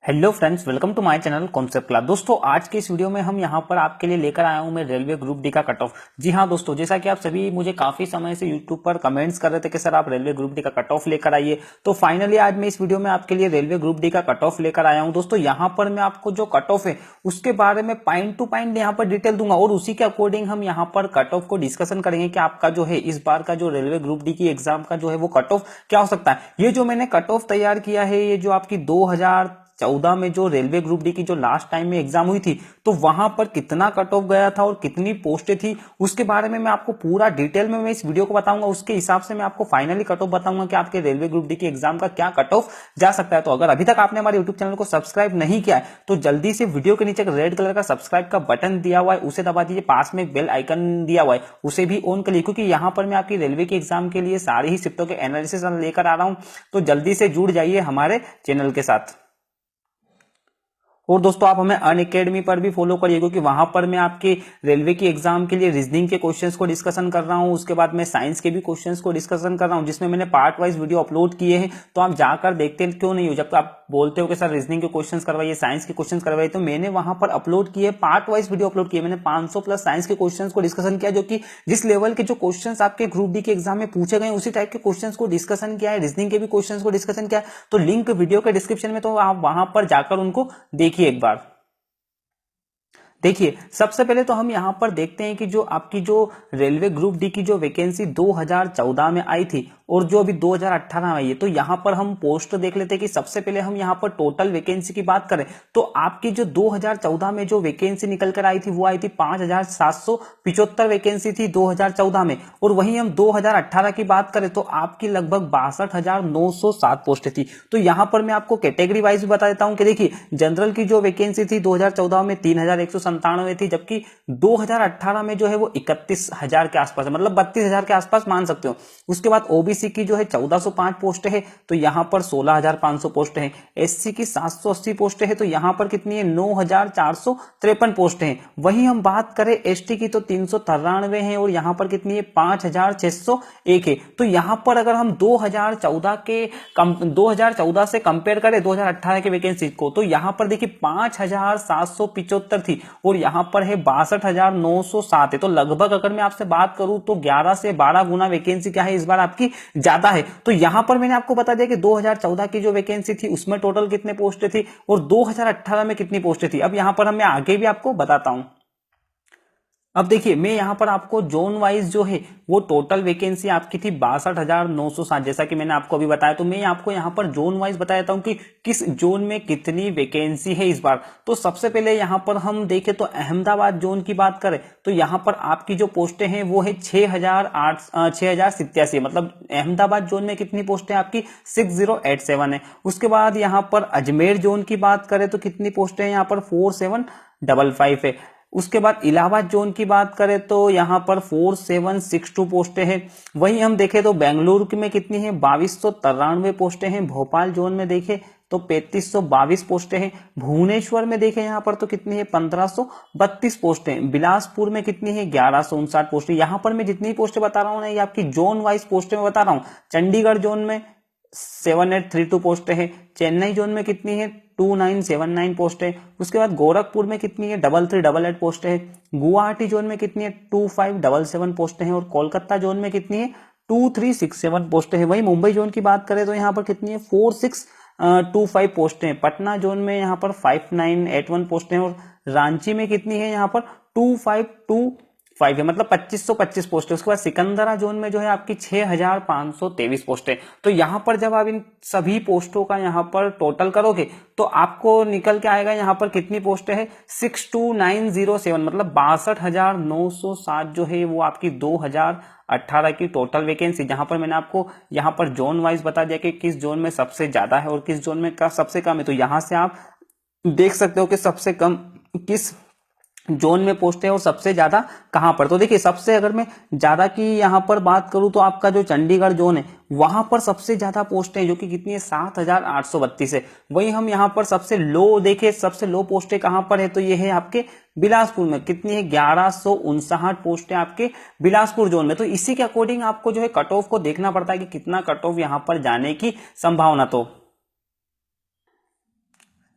Hello friends, welcome to my channel concept class. दोस्तों, आज के इस वीडियो में हम यहाँ पर आपके लिए लेकर आया हूँ मैं रेलवे ग्रुप डी का कट ऑफ। जी हाँ दोस्तों, जैसा कि आप सभी मुझे काफी समय से यूट्यूब पर कमेंट्स कर रहे थे कि सर आप रेलवे ग्रुप डी का कट ऑफ लेकर आइए, तो फाइनली आज मैं इस वीडियो में आपके लिए रेलवे ग्रुप डी का कट ऑफ लेकर आया हूँ। दोस्तों, यहाँ पर मैं आपको जो कट ऑफ है उसके बारे में पॉइंट टू पॉइंट यहाँ पर डिटेल दूंगा और उसी के अकॉर्डिंग हम यहाँ पर कट ऑफ को डिस्कशन करेंगे कि आपका जो है इस बार का जो रेलवे ग्रुप डी की एग्जाम का जो है वो कट ऑफ क्या हो सकता है। ये जो मैंने कट ऑफ तैयार किया है, ये जो आपकी 2014 में जो रेलवे ग्रुप डी की जो लास्ट टाइम में एग्जाम हुई थी, तो वहां पर कितना कट ऑफ गया था और कितनी पोस्टें थी, उसके बारे में मैं आपको पूरा डिटेल में मैं इस वीडियो को बताऊंगा। उसके हिसाब से मैं आपको फाइनली कट ऑफ बताऊंगा कि आपके रेलवे ग्रुप डी की एग्जाम का क्या कट ऑफ जा सकता है। तो अगर अभी तक आपने हमारे यूट्यूब चैनल को सब्सक्राइब नहीं किया है तो जल्दी से वीडियो के नीचे रेड कलर का सब्सक्राइब का बटन दिया हुआ है, उसे दबा दीजिए। पास में एक बेल आइकन दिया हुआ है, उसे भी ऑन कर लीजिए, क्योंकि यहाँ पर मैं आपकी रेलवे के एग्जाम के लिए सारी ही शिफ्टों के एनालिसिस लेकर आ रहा हूं। तो जल्दी से जुड़ जाइए हमारे चैनल के साथ। और दोस्तों, आप हमें अनअकैडमी पर भी फॉलो करिए, क्योंकि वहां पर मैं आपके रेलवे की एग्जाम के लिए रीजनिंग के क्वेश्चंस को डिस्कशन कर रहा हूं। उसके बाद मैं साइंस के भी क्वेश्चंस को डिस्कशन कर रहा हूं, जिसमें मैंने पार्ट वाइज वीडियो अपलोड किए हैं। तो आप जाकर देखते क्यों नहीं हो, जब आप बोलते हो कि सर रीजनिंग के क्वेश्चंस करवाइए, साइंस के क्वेश्चंस करवाइए, तो मैंने वहां पर अपलोड किए, पार्ट वाइज वीडियो अपलोड किए। मैंने 500 प्लस साइंस के क्वेश्चंस को डिस्कशन किया, जो कि जिस लेवल के जो क्वेश्चंस आपके ग्रुप डी के एग्जाम में पूछे गए उसी टाइप के क्वेश्चंस को डिस्कशन किया है। रीजनिंग के भी क्वेश्चंस को डिस्कशन किया है, तो लिंक वीडियो के डिस्क्रिप्शन में, तो आप वहां पर जाकर उनको देखिए एक बार। देखिए, सबसे पहले तो हम यहां पर देखते हैं कि जो आपकी जो रेलवे ग्रुप डी की जो वैकेंसी 2014 में आई थी और जो अभी 2018 में आई है, तो यहां पर हम पोस्ट देख लेते हैं कि सबसे पहले हम यहां पर टोटल वैकेंसी की बात करें तो आपकी जो 2014 में जो वैकेंसी निकल कर आई थी वो आई थी 5775 वैकेंसी थी 2014 में। और वहीं हम 2018 की बात करें तो आपकी लगभग 62,907 पोस्ट थी। तो यहां पर मैं आपको कैटेगरी वाइज भी बता देता हूं कि देखिए, जनरल की जो वैकेंसी थी 2014 में 3,197 थी, जबकि 2018 में जो है वो 31,000 के आसपास है, मतलब 32,000 के आसपास मान सकते हो। उसके बाद ओबीसी की जो है 1405 पोस्ट है, तो यहां पर 16,500 पोस्ट है। एससी की 780 पोस्ट है, तो यहां पर कितनी है, 9,453 पोस्ट है। वहीं हम बात करें एसटी की तो 393 है और यहां पर कितनी है, 5,601 है। तो यहां पर अगर हम 2014 से कंपेयर करें 2018 की वैकेंसी को, तो यहां पर देखिए 5,775 थी और यहां पर है 62,907 है। तो लगभग अगर मैं आपसे बात करूं तो 11 से 12 गुना वैकेंसी क्या है इस बार आपकी ज्यादा है। तो यहां पर मैंने आपको बता दिया कि 2014 की जो वैकेंसी थी उसमें टोटल कितने पोस्ट थी और 2018 में कितनी पोस्ट थी। अब यहां पर मैं आगे भी आपको बताता हूं। अब देखिए, मैं यहां पर आपको जोन वाइज जो है वो टोटल वैकेंसी आपकी थी 62,907, जैसा कि मैंने आपको अभी बताया। तो मैं आपको यहां पर जोन वाइज बताता हूं कि किस जोन में कितनी वैकेंसी है इस बार। तो सबसे पहले यहां पर हम देखें तो अहमदाबाद जोन की बात करें तो यहां पर आपकी जो पोस्टें हैं वो है 6,087, मतलब अहमदाबाद जोन में कितनी पोस्टें आपकी 6087 है। उसके बाद यहां पर अजमेर जोन की बात करें तो कितनी पोस्टें हैं, यहां पर 4755 है। उसके बाद इलाहाबाद जोन की बात करें तो यहां पर 4762 पोस्टें हैं। वहीं हम देखें तो बेंगलुरु में कितनी है, 2293 पोस्टें हैं। भोपाल जोन में देखें तो 3522 पोस्टें हैं। भुवनेश्वर में देखें यहां पर तो कितनी है, 1532 पोस्टें। बिलासपुर में कितनी है, 1159 पोस्टें। यहां पर मैं जितनी पोस्टें बता रहा हूं ना, ये आपकी जोन वाइज पोस्टें मैं बता रहा हूं। चंडीगढ़ जोन में 7832 पोस्टें हैं। चेन्नई जोन में कितनी है, 2979 पोस्ट है। उसके बाद गोरखपुर में कितनी है, 3388 पोस्ट है। गुवाहाटी जोन में कितनी है, 2577 पोस्ट है। और कोलकाता जोन में कितनी है, 2367 पोस्ट है। वही मुंबई जोन की बात करें तो यहाँ पर कितनी है, 4625 पोस्ट है। पटना जोन में यहाँ पर 5981 पोस्ट है। और रांची में कितनी है, यहाँ पर 2525 है, मतलब 2525 पोस्ट है। उसके बाद सिकंदरा जोन में जो है आपकी 6523 पोस्ट है। तो यहां पर जब आप इन सभी पोस्टों का यहां पर टोटल करोगे तो आपको निकल के आएगा यहां पर कितनी पोस्ट है, 62907, मतलब 62,907 जो है वो आपकी 2018 की टोटल वैकेंसी। जहां पर मैंने आपको यहां पर जोन वाइज बता दिया कि किस जोन में सबसे ज्यादा है और किस जोन में सबसे कम है। तो यहां से आप देख सकते हो कि सबसे कम किस जोन में पोस्ट है और सबसे ज्यादा कहां पर। तो देखिए, सबसे अगर मैं ज्यादा की यहां पर बात करूं तो आपका जो चंडीगढ़ जोन है वहां पर सबसे ज्यादा पोस्ट है, जो कि कितनी है, 7,832 है। वही हम यहां पर सबसे लो देखें, सबसे लो पोस्ट कहां पर है, तो ये है आपके बिलासपुर में। कितनी है, 1159 पोस्ट है आपके बिलासपुर जोन में। तो इसी के अकॉर्डिंग आपको जो है कट ऑफ को देखना पड़ता है कि कितना कट ऑफ यहां पर जाने की संभावना। तो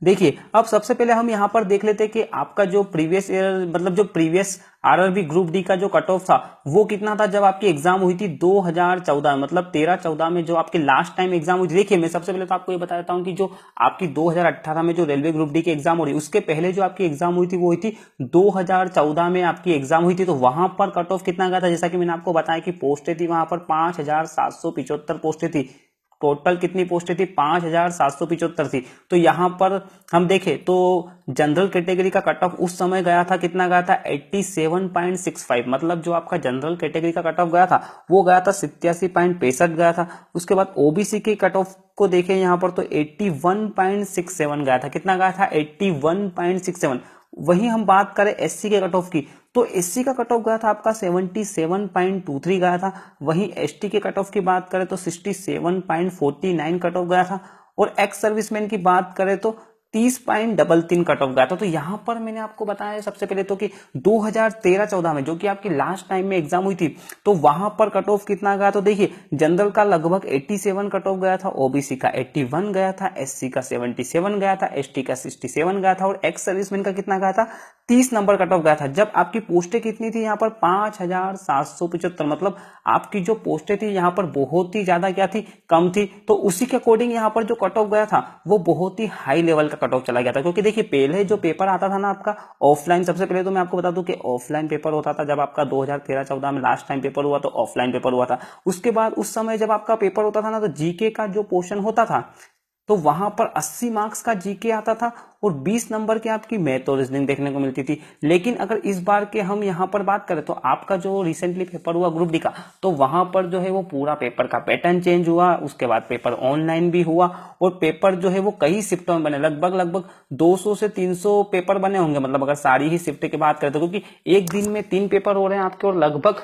देखिए अब सबसे पहले हम यहाँ पर देख लेते हैं कि आपका जो प्रीवियस ईयर मतलब जो प्रीवियस आरआरबी ग्रुप डी का जो कट ऑफ था वो कितना था जब आपकी एग्जाम हुई थी 2014 मतलब 13-14 में जो आपकी लास्ट टाइम एग्जाम हुई थी। देखिए मैं सबसे पहले तो आपको ये बता देता हूँ कि जो आपकी 2018 में जो रेलवे ग्रुप डी की एग्जाम हो रही है उसके पहले जो आपकी एग्जाम हुई थी वो हुई थी 2014 में आपकी एग्जाम हुई थी। तो वहां पर कट ऑफ कितना गया था, जैसा कि मैंने आपको बताया कि पोस्टें थी वहां पर 5775 पोस्टें थी। टोटल कितनी पोस्टें थी, 5775 थी। तो यहां पर हम देखें तो जनरल कैटेगरी का कट ऑफ उस समय गया था, कितना गया था 87.65, मतलब जो आपका जनरल कैटेगरी का कट ऑफ गया था वो गया था 87.65 गया था। उसके बाद ओबीसी के कट ऑफ को देखें यहां पर तो 81.67 गया था, कितना गया था 81.67। वहीं हम बात करें एससी के कट ऑफ की तो एससी का कट ऑफ गया था आपका 77.23 गया था। वहीं एसटी के कट ऑफ की बात करें तो 67.49 कट ऑफ गया था। और एक्स सर्विसमैन की बात करें तो 30.33 कट ऑफ गया था। तो यहां पर मैंने आपको बताया सबसे पहले तो कि 2013-14 में जो कि आपकी लास्ट टाइम में एग्जाम हुई थी तो वहां पर कट ऑफ कितना गया, तो देखिए जनरल का लगभग 87 कट ऑफ गया था, ओबीसी का 81 गया था, एससी का 77 गया था, एसटी का 67 गया था और एक्स सर्विसमैन का कितना गया था 30 नंबर कट ऑफ गया था। जब आपकी पोस्टें कितनी थी यहाँ पर 5775, मतलब आपकी जो पोस्टें थी यहाँ पर बहुत ही ज्यादा क्या थी, कम थी। तो उसी के अकॉर्डिंग यहाँ पर जो कट ऑफ गया था वो बहुत ही हाई लेवल का कट ऑफ चला गया था। क्योंकि देखिए पहले जो पेपर आता था ना आपका ऑफलाइन, सबसे पहले तो मैं आपको बता दूं कि ऑफलाइन पेपर होता था जब आपका 2013-14 में लास्ट टाइम पेपर हुआ तो ऑफलाइन पेपर हुआ था। उसके बाद उस समय जब आपका पेपर होता था ना तो जीके का जो पोर्शन होता था तो वहां पर 80 मार्क्स का जीके आता था और 20 नंबर की आपकी मैथ और रीजनिंग देखने को मिलती थी। लेकिन अगर इस बार के हम यहां पर बात करें तो आपका जो रिसेंटली पेपर हुआ ग्रुप डी का तो वहां पर जो है वो पूरा पेपर का पैटर्न चेंज हुआ। उसके बाद पेपर ऑनलाइन भी हुआ और पेपर जो है वो कई शिफ्टों में बने, लगभग 200 से 300 पेपर बने होंगे, मतलब अगर सारी ही शिफ्ट की बात करें तो, क्योंकि एक दिन में 3 पेपर हो रहे हैं आपके और लगभग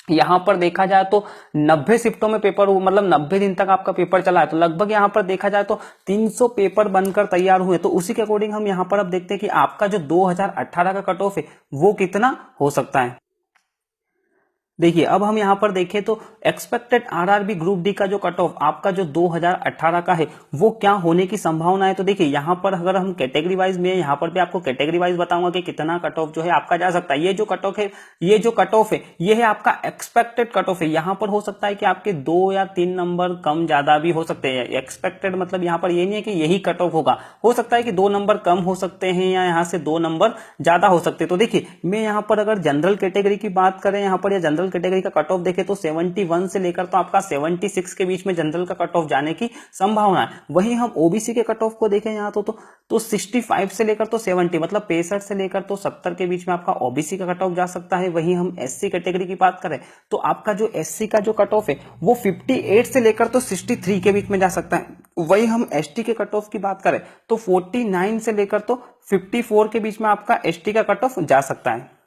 यहां पर देखा जाए तो 90 शिफ्टों में पेपर मतलब 90 दिन तक आपका पेपर चला है। तो लगभग यहां पर देखा जाए तो 300 पेपर बनकर तैयार हुए। तो उसी के अकॉर्डिंग हम यहां पर अब देखते हैं कि आपका जो 2018 का कट ऑफ है वो कितना हो सकता है। देखिए अब हम यहां पर देखें तो एक्सपेक्टेड आरआरबी ग्रुप डी का जो कट ऑफ आपका जो 2018 का है वो क्या होने की संभावना है। तो देखिए यहां पर अगर हम कैटेगरी वाइज में, यहां पर भी आपको कैटेगरी वाइज बताऊंगा कि कितना कट ऑफ जो है आपका जा सकता है। ये जो कट ऑफ है, ये जो कट ऑफ है ये है आपका एक्सपेक्टेड कट ऑफ है। यहां पर हो सकता है कि आपके 2 या 3 नंबर कम ज्यादा भी हो सकते हैं। एक्सपेक्टेड मतलब यहां पर ये नहीं है कि यही कट ऑफ होगा, हो सकता है कि 2 नंबर कम हो सकते हैं या यहां से 2 नंबर ज्यादा हो सकते हैं। तो देखिए मैं यहां पर अगर जनरल कैटेगरी की बात करें यहां पर, या जनरल कैटेगरी का कट ऑफ देखें तो 71 से लेकर तो आपका 76 के बीच में जनरल का कट ऑफ जाने की संभावना है। वहीं हम ओबीसी के कट ऑफ को देखें यहां तो 65 से लेकर तो 70, मतलब 65 से लेकर तो 70 के बीच में आपका ओबीसी का कट ऑफ जा सकता है। वहीं हम एससी कैटेगरी की बात करें तो आपका जो एससी का जो कट ऑफ है वो 58 से लेकर तो 63 के बीच में जा सकता है। वहीं हम एसटी के कट ऑफ की बात करें तो 49 से लेकर तो 54 के बीच में आपका एसटी का कट ऑफ जा सकता है।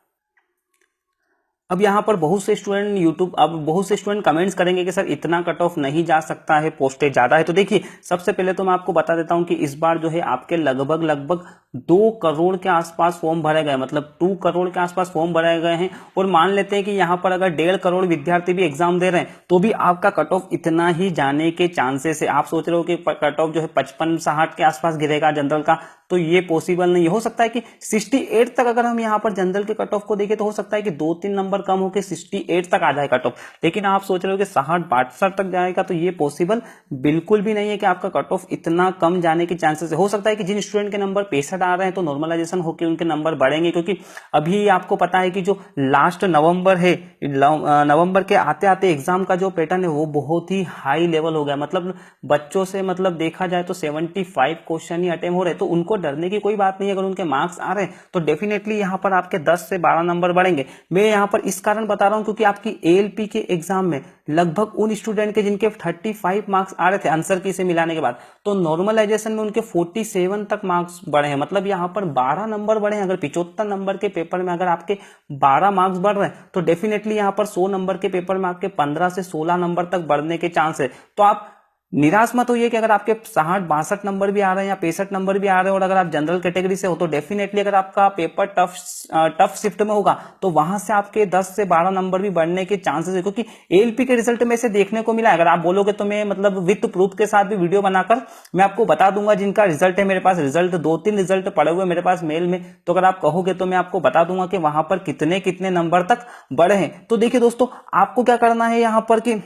अब यहाँ पर बहुत से स्टूडेंट कमेंट्स करेंगे कि सर इतना कट ऑफ नहीं जा सकता है, पोस्टेज ज्यादा है। तो देखिए सबसे पहले तो मैं आपको बता देता हूं कि इस बार जो है आपके लगभग 2 करोड़ के आसपास फॉर्म भरे गए, मतलब 2 करोड़ के आसपास फॉर्म भरे गए हैं। और मान लेते हैं कि यहाँ पर अगर 1.5 करोड़ विद्यार्थी भी एग्जाम दे रहे हैं तो भी आपका कट ऑफ इतना ही जाने के चांसेस है। आप सोच रहे हो कि कट ऑफ जो है 55-60 के आसपास गिरेगा जनरल का, तो ये पॉसिबल नहीं हो सकता है कि 68 तक अगर हम यहाँ पर जनरल के कट ऑफ को देखें तो हो सकता है कि 2-3 नंबर कम होकर 68 तक आ जाए कट ऑफ। लेकिन आप सोच रहे हो कि 60-62 तक जाएगा, तो ये पॉसिबल बिल्कुल भी नहीं है कि आपका कट ऑफ इतना कम जाने की चांसेस है। हो सकता है कि जिन स्टूडेंट के नंबर 65 आ रहे हैं तो नॉर्मलाइजेशन होकर उनके नंबर बढ़ेंगे, क्योंकि अभी आपको पता है कि जो लास्ट नवंबर है, नवंबर के आते आते एग्जाम का जो पैटर्न है वो बहुत ही हाई लेवल हो गया। मतलब बच्चों से मतलब देखा जाए तो 75 क्वेश्चन ही अटेम्प्ट हो रहे, तो उनको डरने की कोई बात नहीं है। अगर उनके मार्क्स आ रहे हैं तो डेफिनेटली यहाँ पर आपके 10 से 12 नंबर बढ़ेंगे। मैं यहाँ पर इस कारण बता रहा हूँ क्योंकि आपकी एएलपी के एग्जाम में लगभग उन स्टूडेंट के जिनके 35 मार्क्स आ रहे थे आंसर की से मिलाने के बाद, तो नॉर्मलाइजेशन में उनके 47 तक मार्क्स बढ़े हैं। मतलब यहाँ पर 12 नंबर बढ़े हैं। अगर 75 नंबर के पेपर में अगर आपके 12 मार्क्स बढ़ रहे हैं तो डेफिनेटली यहाँ पर 100 नंबर के पेपर में आपके 15 से 16 नंबर तक बढ़ने के चांस है। तो आप निराश मत होइए कि अगर आपके 60-62 नंबर भी आ रहे हैं या 65 नंबर भी आ रहे हैं और अगर आप जनरल कैटेगरी से हो तो डेफिनेटली अगर आपका पेपर टफ शिफ्ट में होगा तो वहां से आपके 10 से 12 नंबर भी बढ़ने के चांसेस है, क्योंकि एएलपी के रिजल्ट में से देखने को मिला। अगर आप बोलोगे तो मैं मतलब विथ प्रूफ के साथ भी वीडियो बनाकर मैं आपको बता दूंगा जिनका रिजल्ट है मेरे पास, रिजल्ट 2-3 रिजल्ट पड़े हुए मेरे पास मेल में, तो अगर आप कहोगे तो मैं आपको बता दूंगा कि वहां पर कितने कितने नंबर तक बढ़े हैं। तो देखिए दोस्तों, आपको क्या करना है यहाँ पर कि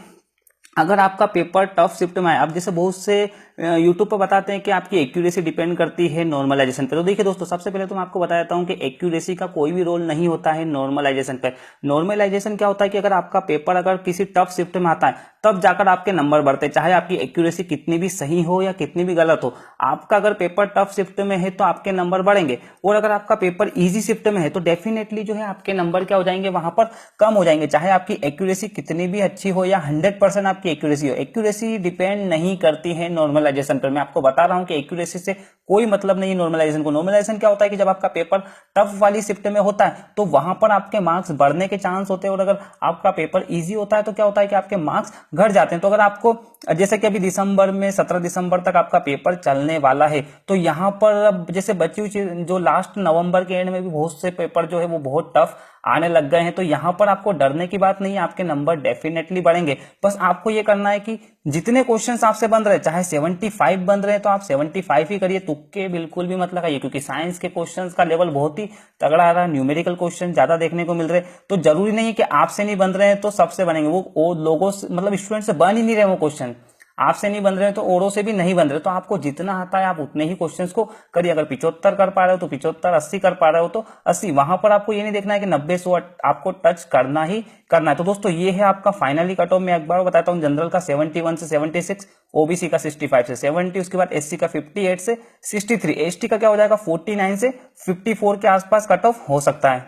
अगर आपका पेपर टफ शिफ्ट में आए, अब जैसे बहुत से यूट्यूब पर बताते हैं कि आपकी एक्यूरेसी डिपेंड करती है नॉर्मलाइजेशन पे, तो देखिए दोस्तों सबसे पहले तो मैं आपको बता देता हूं कि एक्यूरेसी का कोई भी रोल नहीं होता है नॉर्मलाइजेशन पे। नॉर्मलाइजेशन क्या होता है कि अगर आपका पेपर अगर किसी टफ शिफ्ट में आता है तब जाकर आपके नंबर बढ़ते हैं, चाहे आपकी एक्यूरेसी कितनी भी सही हो या कितनी भी गलत हो। आपका अगर पेपर टफ शिफ्ट में है तो आपके नंबर बढ़ेंगे, और अगर आपका पेपर इजी शिफ्ट में है तो डेफिनेटली जो है आपके नंबर क्या हो जाएंगे, वहां पर कम हो जाएंगे, चाहे आपकी एक्यूरेसी कितनी भी अच्छी हो या 100% आपकी एक्यूरेसी हो। एक्यूरेसी डिपेंड नहीं करती है नॉर्मलाइजेशन पर। मैं आपको बता रहा हूं कि एक्यूरेसी से कोई मतलब नहीं है नॉर्मलाइजेशन को। नॉर्मलाइजेशन क्या होता है कि जब आपका पेपर टफ वाली शिफ्ट में होता है तो वहां पर आपके मार्क्स बढ़ने के चांस होते हैं, और अगर आपका पेपर इजी होता है तो क्या होता है कि आपके मार्क्स घट जाते हैं। तो अगर आपको जैसे कि अभी दिसंबर में 17 दिसंबर तक आपका पेपर चलने वाला है, तो यहां पर जैसे बची हुई जो लास्ट नवंबर के एंड में भी बहुत से पेपर जो है वो बहुत टफ आने लग गए हैं, तो यहां पर आपको डरने की बात नहीं है, आपके नंबर डेफिनेटली बढ़ेंगे। बस आपको ये करना है कि जितने क्वेश्चंस आपसे बन रहे हैं, चाहे 75 बन रहे हैं तो आप 75 ही करिए, तुक्के बिल्कुल भी मत लगाइए, क्योंकि साइंस के क्वेश्चंस का लेवल बहुत ही तगड़ा आ रहा है, न्यूमेरिकल क्वेश्चन ज्यादा देखने को मिल रहे हैं। तो जरूरी नहीं है कि आपसे नहीं बन रहे हैं तो सबसे बनेंगे, वो लोगों से मतलब स्टूडेंट से बन ही नहीं रहे वो क्वेश्चन, आपसे नहीं बन रहे हैं तो औरों से भी नहीं बन रहे। तो आपको जितना आता है आप उतने ही क्वेश्चंस को करिए। अगर 75 कर पा रहे हो तो 75, 80 कर पा रहे हो तो 80, वहां पर आपको ये नहीं देखना है कि 90-100 आपको टच करना ही करना है। तो दोस्तों ये है आपका फाइनली कट ऑफ। मैं एक बार बताता हूँ, जनरल का 71 से 76, ओबीसी का 65 से 70, उसके बाद एससी का 58 से 63, एसटी का क्या हो जाएगा 49 से 54 के आसपास कट ऑफ हो सकता है।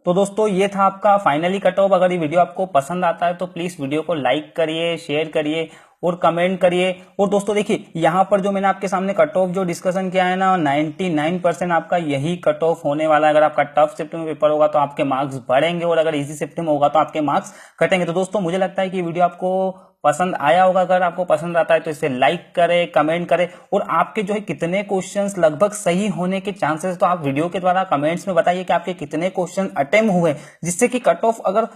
तो दोस्तों ये था आपका फाइनली कट ऑफ। अगर ये वीडियो आपको पसंद आता है तो प्लीज वीडियो को लाइक करिए, शेयर करिए और कमेंट करिए। और दोस्तों देखिए यहाँ पर जो मैंने आपके सामने कट ऑफ जो डिस्कशन किया है ना, 99% आपका यही कट ऑफ होने वाला है। अगर आपका टफ शिफ्ट में पेपर होगा तो आपके मार्क्स बढ़ेंगे, और अगर इजी शिफ्ट में होगा तो आपके मार्क्स घटेंगे। तो दोस्तों मुझे लगता है कि वीडियो आपको पसंद आया होगा। अगर आपको पसंद आता है तो इसे लाइक करें, कमेंट करें, और आपके जो है कितने क्वेश्चंस लगभग सही होने के चांसेस तो आप वीडियो के द्वारा कमेंट्स में बताइए कि आपके कितने क्वेश्चन अटेम्प्ट हुए, जिससे कि कट ऑफ अगर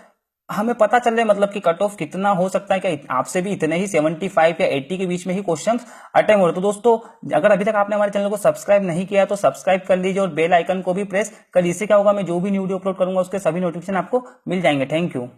हमें पता चले, मतलब कि कट ऑफ कितना हो सकता है कि आपसे भी इतने ही 75 या 80 के बीच में ही क्वेश्चंस अटेम्प्ट हो रहे। तो दोस्तों अगर अभी तक आपने हमारे चैनल को सब्सक्राइब नहीं किया तो सब्सक्राइब कर लीजिए और बेल आइकन को भी प्रेस कर लीजिए। इससे क्या होगा, मैं जो भी वीडियो अपलोड करूंगा उसके सभी नोटिफिकेशन आपको मिल जाएंगे। Thank you.